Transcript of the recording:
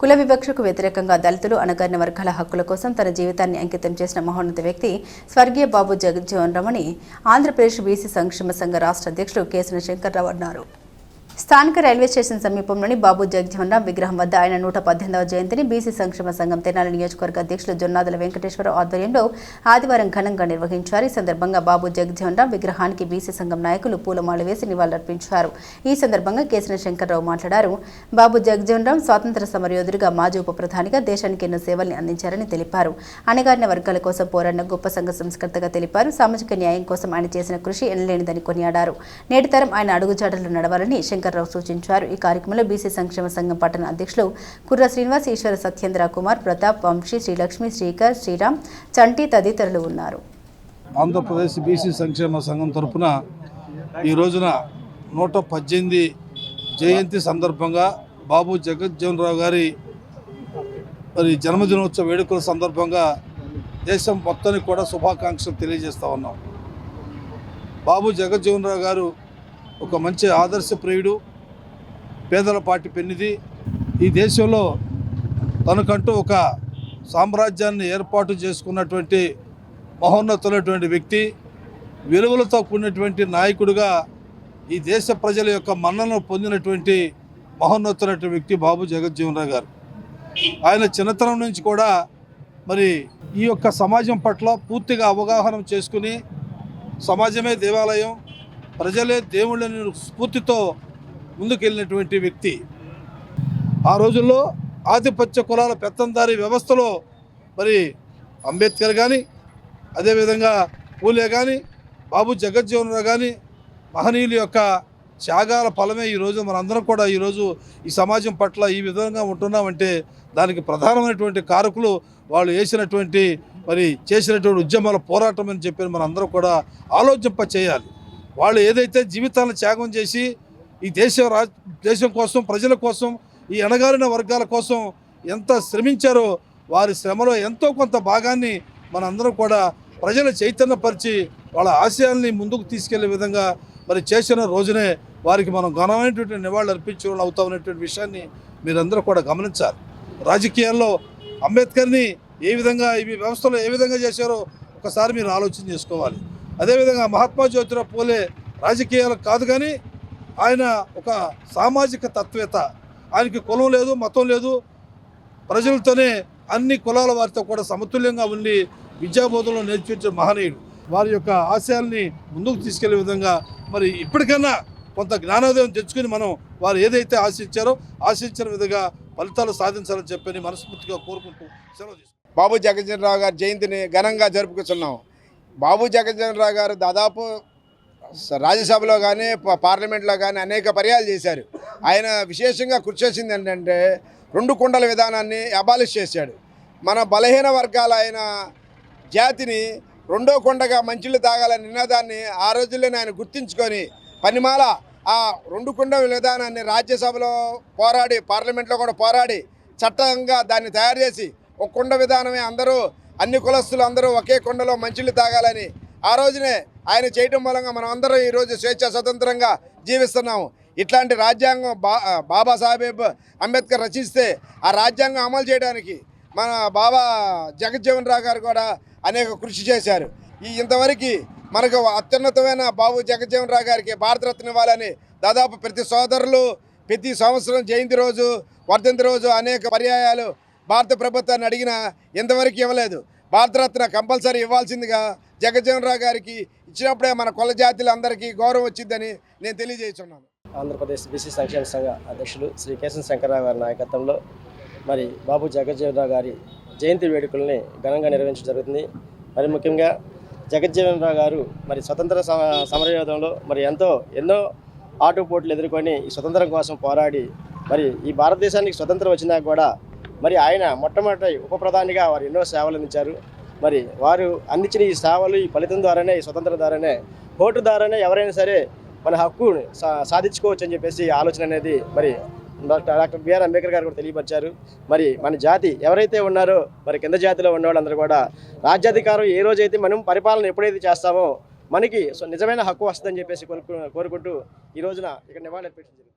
కుల వివక్షకు వ్యతిరేకంగా దళితులు అణగారిన వర్గాల హక్కుల కోసం తన జీవితాన్ని అంకితం చేసిన మహోన్నత వ్యక్తి స్వర్గీయ బాబు జగజ్జీవన్ రామ్ అని ఆంధ్రప్రదేశ్ బీసీ సంక్షేమ సంఘ రాష్ట్ర అధ్యక్షుడు కేసన శంకర్రావు అన్నారు. స్థానిక రైల్వే స్టేషన్ సమీపంలోని బాబు జగజ్జీవన్ రామ్ విగ్రహం వద్ద ఆయన 118వ జయంతిని బీసీ సంక్షేమ సంఘం తెనాలి నియోజకవర్గ అధ్యక్షులు జొన్నాదుల వెంకటేశ్వరరావు ఆధ్వర్యంలో ఆదివారం ఘనంగా నిర్వహించారు. ఈ సందర్భంగా బాబు జగజ్జీవన్ రామ్ విగ్రహానికి బీసీ సంఘం నాయకులు పూలమాల వేసి నివాళులర్పించారు. ఈ సందర్భంగా కేసన శంకర్రావు మాట్లాడారు. బాబు జగజ్జీవన్ రామ్ స్వాతంత్ర సమరయోధుడిగా, మాజీ ఉప ప్రధానిగా దేశానికి ఎన్నో సేవల్ని అందించారని తెలిపారు. అణగారిన వర్గాల కోసం పోరాడిన గొప్ప సంఘ సంస్కర్తగా తెలిపారు. సామాజిక న్యాయం కోసం ఆయన చేసిన కృషి ఎనలేనిదని కొనియాడారు. నేటి తరం ఆయన అడుగుజాడలు నడవాలని శంకర్రావు సూచించారు. ఈ కార్యక్రమంలో బీసీ సంక్షేమ సంఘం పట్టణ అధ్యక్షులు కుర్ర శ్రీనివాస్, ఈశ్వర, సత్యేంద్ర కుమార్, ప్రతాప్, వంశీ, శ్రీలక్ష్మి, శ్రీకర్, శ్రీరామ్, చంటి తదితరులు ఉన్నారు. ఆంధ్రప్రదేశ్ బీసీ సంక్షేమ సంఘం తరఫున ఈ రోజున 118 జయంతి సందర్భంగా బాబు జగజ్జీవన్ రామ్ గారి జన్మదినోత్సవ వేడుకల సందర్భంగా దేశం మొత్తానికి కూడా శుభాకాంక్షలు తెలియజేస్తూ ఉన్నాం. బాబు జగజ్జీవన్ రామ్ గారు ఒక మంచి ఆదర్శప్రియుడు, పేదల పార్టీ పెన్నిది. ఈ దేశంలో తనకంటూ ఒక సామ్రాజ్యాన్ని ఏర్పాటు చేసుకున్నటువంటి మహోన్నతులైనటువంటి వ్యక్తి, విలువలతో కూడినటువంటి నాయకుడిగా ఈ దేశ ప్రజల యొక్క మన్ననను పొందినటువంటి మహోన్నతులైనటువంటి వ్యక్తి బాబు జగజ్జీవన్ రామ్ గారు. ఆయన చిన్నతనం నుంచి కూడా ఈ యొక్క సమాజం పట్ల పూర్తిగా అవగాహన చేసుకుని సమాజమే దేవాలయం, ప్రజలే దేవుళ్ళని స్ఫూర్తితో ముందుకెళ్ళినటువంటి వ్యక్తి. ఆ రోజుల్లో ఆధిపత్య కులాల పెత్తందారీ వ్యవస్థలో అంబేద్కర్ కానీ, అదేవిధంగా పూలే కానీ, బాబు జగజ్జీవన్ రామ్ కానీ మహనీయుల యొక్క త్యాగాల ఫలమే ఈరోజు మనందరం కూడా ఈరోజు ఈ సమాజం పట్ల ఈ విధంగా ఉంటున్నామంటే దానికి ప్రధానమైనటువంటి కారకులు వాళ్ళు వేసినటువంటి చేసినటువంటి ఉద్యమాల పోరాటం అని చెప్పి మనందరం కూడా ఆలోచింప చేయాలి. వాళ్ళు ఏదైతే జీవితాలను త్యాగం చేసి ఈ దేశం కోసం, ప్రజల కోసం, ఈ అణగారిన వర్గాల కోసం ఎంత శ్రమించారో వారి శ్రమలో ఎంతో కొంత భాగాన్ని మనందరం కూడా ప్రజలు చైతన్యపరిచి వాళ్ళ ఆశయాల్ని ముందుకు తీసుకెళ్లే విధంగా చేసిన రోజునే వారికి మనం ఘనమైనటువంటి నివాళులు అర్పించడం అవుతామనేటువంటి విషయాన్ని మీరందరూ కూడా గమనించాలి. రాజకీయాల్లో అంబేద్కర్ని ఏ విధంగా ఈ వ్యవస్థలో ఏ విధంగా చేశారో ఒకసారి మీరు ఆలోచన చేసుకోవాలి. అదేవిధంగా మహాత్మా జ్యోతిరావు పూలే రాజకీయాలకు కాదు కానీ ఆయన ఒక సామాజిక తత్వేత. ఆయనకి కులం లేదు, మతం లేదు, ప్రజలతోనే అన్ని కులాల వారితో కూడా సమతుల్యంగా ఉండి విద్యాబోధనలో నేర్పించే మహనీయుడు. వారి యొక్క ఆశయాల్ని ముందుకు తీసుకెళ్లే విధంగా ఇప్పటికైనా కొంత జ్ఞానోదయం తెచ్చుకుని మనం వారు ఏదైతే ఆశించిన విధంగా ఫలితాలు సాధించాలని చెప్పని మనస్ఫూర్తిగా కోరుకుంటూ సెలవు తీసుకుంటాం. బాబు జగజ్జీవన్ రామ్ గారి జయంతిని ఘనంగా జరుపుకుంటున్నాం. బాబు జగజ్జీవన్ రామ్ గారు దాదాపు రాజ్యసభలో కానీ పార్లమెంట్లో కానీ అనేక పర్యాలు చేశారు. ఆయన విశేషంగా కృషి చేసింది ఏంటంటే 2 కుండల విధానాన్ని అబాలిష్ చేశాడు. మన బలహీన వర్గాల ఆయన జాతిని 2వ కుండగా మంచిళ్ళు తాగాలనే నినాదాన్ని ఆ రోజుల్లోనే ఆయన గుర్తించుకొని పనిమాల ఆ 2 కుండల విధానాన్ని రాజ్యసభలో పోరాడి, పార్లమెంట్లో కూడా పోరాడి చట్టంగా దాన్ని తయారు చేసి ఒక కుండ విధానమే అందరూ, అన్ని కులస్తులు అందరూ ఒకే కుండలో మంచిళ్ళు తాగాలని ఆ రోజునే ఆయన చేయటం మూలంగా మనం అందరం ఈరోజు స్వేచ్ఛ స్వతంత్రంగా జీవిస్తున్నాము. ఇట్లాంటి రాజ్యాంగం బాబాసాహెబ్ అంబేద్కర్ రచిస్తే ఆ రాజ్యాంగం అమలు చేయడానికి మన బాబా జగజ్జీవన్ రామ్ గారు కూడా అనేక కృషి చేశారు. ఇంతవరకు మనకు అత్యున్నతమైన బాబు జగజ్జీవన్ రామ్ గారికి భారతరత్న ఇవ్వాలని దాదాపు ప్రతి సోదరులు ప్రతి సంవత్సరం జయంతి రోజు, వర్ధంతి రోజు అనేక పర్యాయాలు భారత ప్రభుత్వాన్ని అడిగినా ఇంతవరకు ఇవ్వలేదు. భారతరత్న కంపల్సరీ ఇవ్వాల్సిందిగా జగజ్జీవన్ రామ్ గారికి ఇచ్చినప్పుడే మన కుల జాతులందరికీ గౌరవం వచ్చిందని నేను తెలియజేస్తున్నాను. ఆంధ్రప్రదేశ్ బీసీ సంక్షేమ సంఘ అధ్యక్షులు శ్రీ కేసన శంకర్రావు గారి నాయకత్వంలో బాబు జగజ్జీవన్ రామ్ గారి జయంతి వేడుకల్ని ఘనంగా నిర్వహించడం జరుగుతుంది. ముఖ్యంగా జగజ్జీవన్ రామ్ గారు స్వతంత్ర సమరయోధంలో ఎన్నో ఆటుపోట్లు ఎదుర్కొని ఈ స్వతంత్రం కోసం పోరాడి ఈ భారతదేశానికి స్వతంత్రం వచ్చినా కూడా ఆయన మొట్టమొదటి ఉప ప్రధానిగా వారు ఎన్నో సేవలు అందించారు. వారు అందించిన ఈ సేవలు, ఈ ఫలితం ద్వారానే, ఈ స్వతంత్రం ద్వారానే, ఓటు ద్వారానే ఎవరైనా సరే మన హక్కు సాధించుకోవచ్చు అని చెప్పేసి ఆలోచన అనేది డాక్టర్ బిఆర్ అంబేద్కర్ గారు కూడా తెలియపరిచారు. మన జాతి ఎవరైతే ఉన్నారో కింద జాతిలో ఉన్న వాళ్ళందరూ కూడా రాజ్యాధికారం ఏ రోజైతే మనం పరిపాలన ఎప్పుడైతే చేస్తామో మనకి నిజమైన హక్కు వస్తుందని చెప్పేసి కోరుకుంటూ ఈ రోజున ఇక్కడ నివాళులు అర్పించడం జరిగింది.